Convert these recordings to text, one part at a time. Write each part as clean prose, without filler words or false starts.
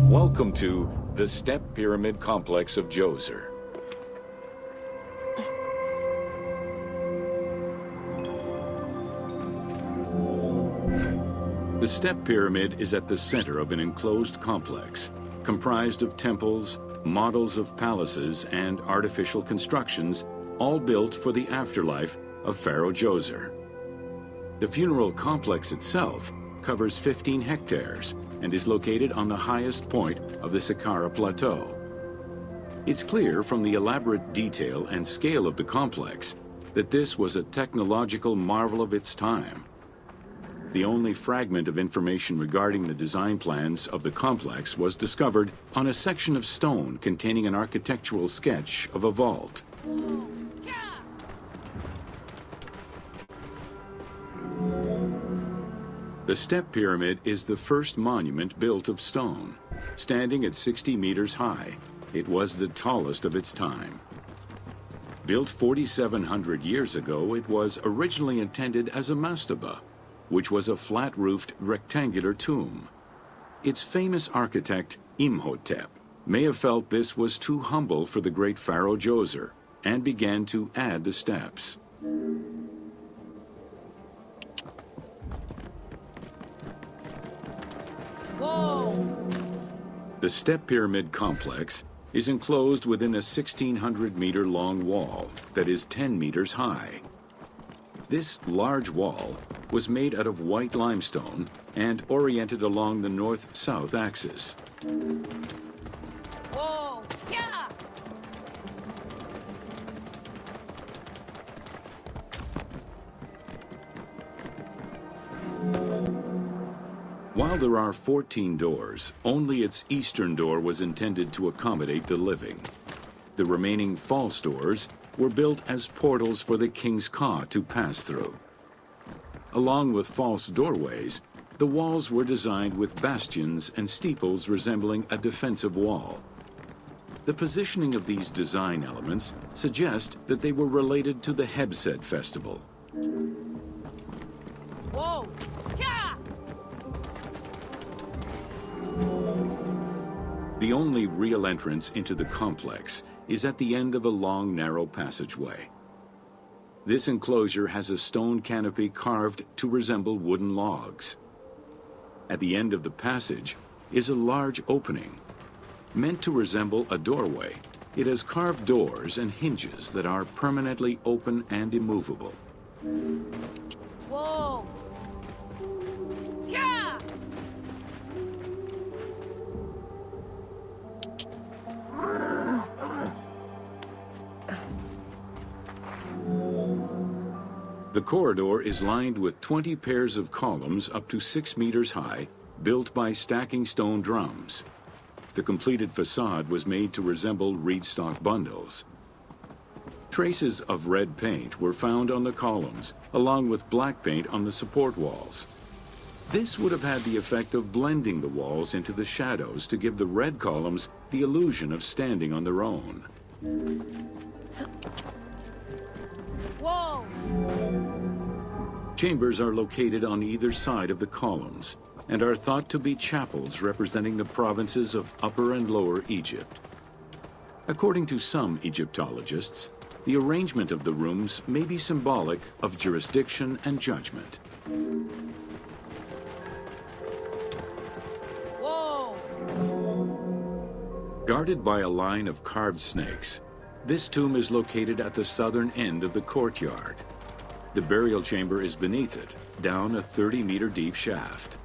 Welcome to the Step Pyramid Complex of Djoser. The Step Pyramid is at the center of an enclosed complex, comprised of temples, models of palaces, and artificial constructions, all built for the afterlife of Pharaoh Djoser. The funeral complex itself covers 15 hectares and is located on the highest point of the Saqqara Plateau. It's clear from the elaborate detail and scale of the complex that this was a technological marvel of its time. The only fragment of information regarding the design plans of the complex was discovered on a section of stone containing an architectural sketch of a vault. The Step Pyramid is the first monument built of stone. Standing at 60 meters high, it was the tallest of its time. Built 4,700 years ago, it was originally intended as a mastaba, which was a flat-roofed rectangular tomb. Its famous architect, Imhotep, may have felt this was too humble for the great pharaoh Djoser and began to add the steps. Whoa! The Step Pyramid complex is enclosed within a 1,600-meter-long wall that is 10 meters high. This large wall was made out of white limestone and oriented along the north-south axis. Whoa! Yeah! While there are 14 doors, only its eastern door was intended to accommodate the living. The remaining false doors were built as portals for the king's ka to pass through. Along with false doorways, the walls were designed with bastions and steeples resembling a defensive wall. The positioning of these design elements suggest that they were related to the Hebsed festival. Whoa! Yeah! The only real entrance into the complex is at the end of a long, narrow passageway. This enclosure has a stone canopy carved to resemble wooden logs. At the end of the passage is a large opening. Meant to resemble a doorway, it has carved doors and hinges that are permanently open and immovable. Whoa! Yeah! The corridor is lined with 20 pairs of columns up to 6 meters high, built by stacking stone drums. The completed facade was made to resemble reed stock bundles. Traces of red paint were found on the columns, along with black paint on the support walls. This would have had the effect of blending the walls into the shadows to give the red columns the illusion of standing on their own. Whoa! Chambers are located on either side of the columns and are thought to be chapels representing the provinces of Upper and Lower Egypt. According to some Egyptologists, the arrangement of the rooms may be symbolic of jurisdiction and judgment. Whoa! Guarded by a line of carved snakes, this tomb is located at the southern end of the courtyard. The burial chamber is beneath it, down a 30-meter deep shaft.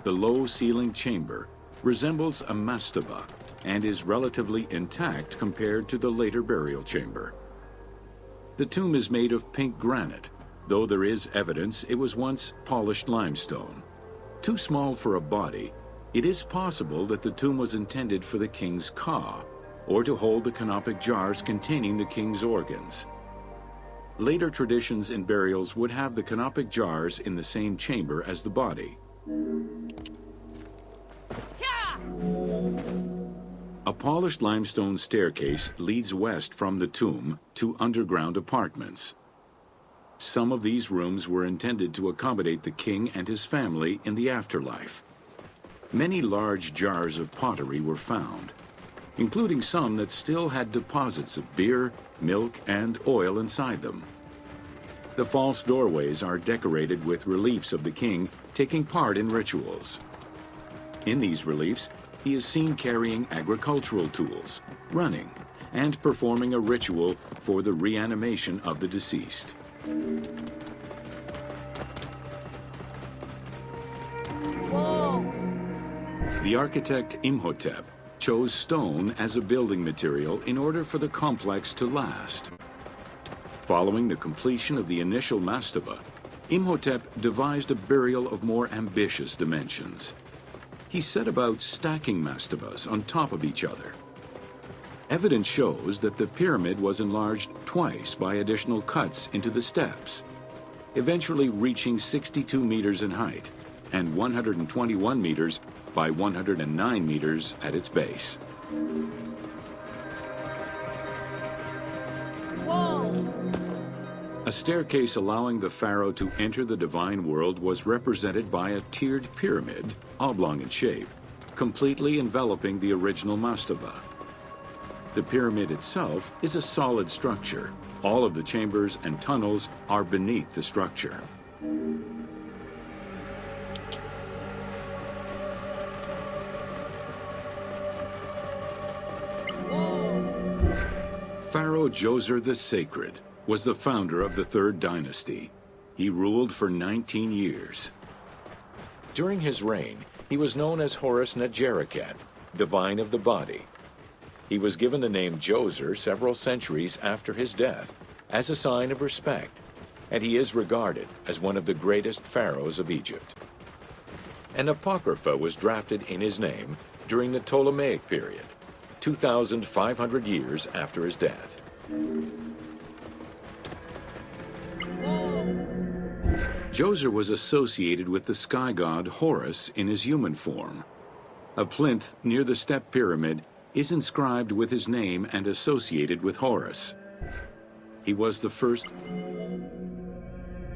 The low-ceilinged chamber resembles a mastaba and is relatively intact compared to the later burial chamber. The tomb is made of pink granite, though there is evidence it was once polished limestone. Too small for a body, it is possible that the tomb was intended for the king's ka, or to hold the canopic jars containing the king's organs. Later traditions in burials would have the canopic jars in the same chamber as the body. Yeah! A polished limestone staircase leads west from the tomb to underground apartments. Some of these rooms were intended to accommodate the king and his family in the afterlife. Many large jars of pottery were found, including some that still had deposits of beer, milk, and oil inside them. The false doorways are decorated with reliefs of the king taking part in rituals. In these reliefs, he is seen carrying agricultural tools, running, and performing a ritual for the reanimation of the deceased. Whoa! The architect Imhotep chose stone as a building material in order for the complex to last. Following the completion of the initial mastaba, Imhotep devised a burial of more ambitious dimensions. He set about stacking mastabas on top of each other. Evidence shows that the pyramid was enlarged twice by additional cuts into the steps, eventually reaching 62 meters in height and 121 meters by 109 meters at its base. Whoa! A staircase allowing the pharaoh to enter the divine world was represented by a tiered pyramid, oblong in shape, completely enveloping the original mastaba. The pyramid itself is a solid structure. All of the chambers and tunnels are beneath the structure. Pharaoh Djoser the Sacred was the founder of the Third Dynasty. He ruled for 19 years. During his reign, he was known as Horus Negereket, divine of the body. He was given the name Djoser several centuries after his death as a sign of respect, and he is regarded as one of the greatest pharaohs of Egypt. An apocrypha was drafted in his name during the Ptolemaic period, 2,500 years after his death. Djoser was associated with the sky god Horus in his human form. A plinth near the step pyramid is inscribed with his name and associated with Horus. He was the first.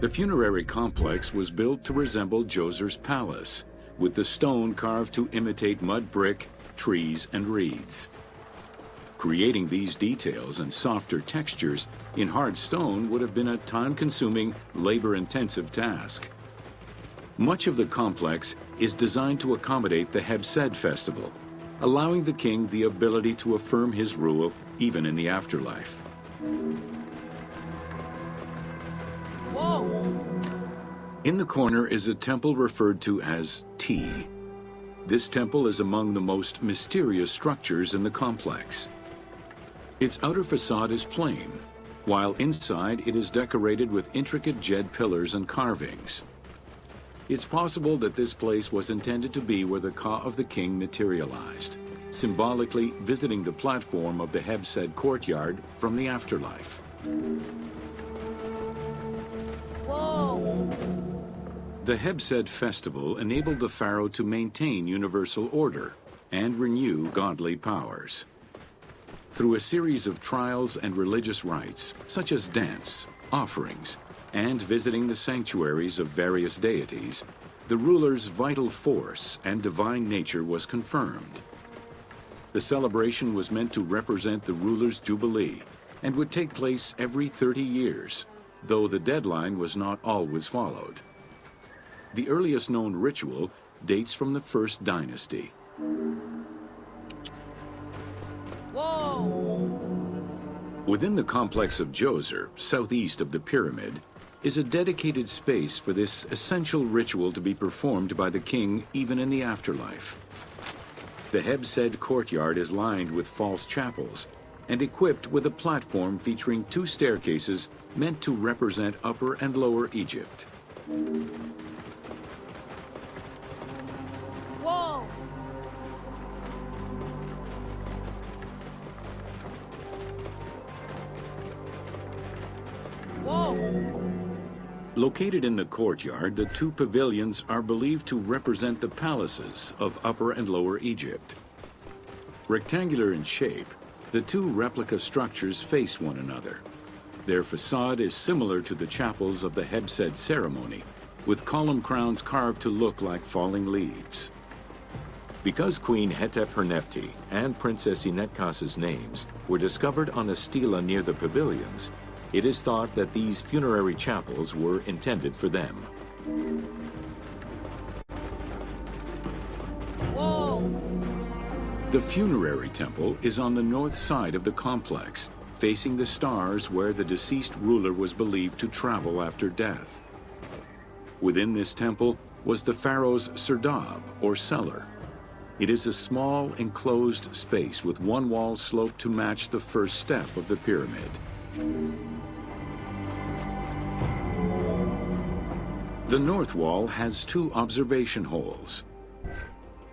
The funerary complex was built to resemble Djoser's palace, with the stone carved to imitate mud brick, trees, and reeds. Creating these details and softer textures in hard stone would have been a time-consuming, labor-intensive task. Much of the complex is designed to accommodate the Hebsed festival, allowing the king the ability to affirm his rule even in the afterlife. Whoa! In the corner is a temple referred to as T. This temple is among the most mysterious structures in the complex. Its outer facade is plain, while inside it is decorated with intricate jed pillars and carvings. It's possible that this place was intended to be where the Ka of the king materialized, symbolically visiting the platform of the Hebsed courtyard from the afterlife. Whoa! The Hebsed festival enabled the pharaoh to maintain universal order and renew godly powers. Through a series of trials and religious rites, such as dance, offerings, and visiting the sanctuaries of various deities, the ruler's vital force and divine nature was confirmed. The celebration was meant to represent the ruler's jubilee and would take place every 30 years, though the deadline was not always followed. The earliest known ritual dates from the First Dynasty. Whoa! Within the complex of Djoser, southeast of the pyramid, is a dedicated space for this essential ritual to be performed by the king even in the afterlife. The Hebsed courtyard is lined with false chapels and equipped with a platform featuring two staircases meant to represent Upper and Lower Egypt. Whoa! Whoa! Located in the courtyard, the two pavilions are believed to represent the palaces of Upper and Lower Egypt. Rectangular in shape, the two replica structures face one another. Their facade is similar to the chapels of the Hebsed ceremony, with column crowns carved to look like falling leaves. Because Queen Hetep-Hernepti and Princess Inetkas's names were discovered on a stela near the pavilions, it is thought that these funerary chapels were intended for them. Whoa! The funerary temple is on the north side of the complex, facing the stars where the deceased ruler was believed to travel after death. Within this temple was the pharaoh's serdab, or cellar. It is a small, enclosed space with one wall sloped to match the first step of the pyramid. The north wall has two observation holes.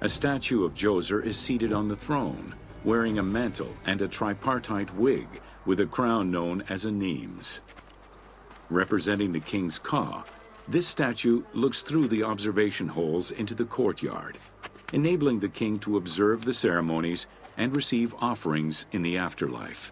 A statue of Djoser is seated on the throne, wearing a mantle and a tripartite wig with a crown known as a nemes. Representing the king's ka, this statue looks through the observation holes into the courtyard, enabling the king to observe the ceremonies and receive offerings in the afterlife.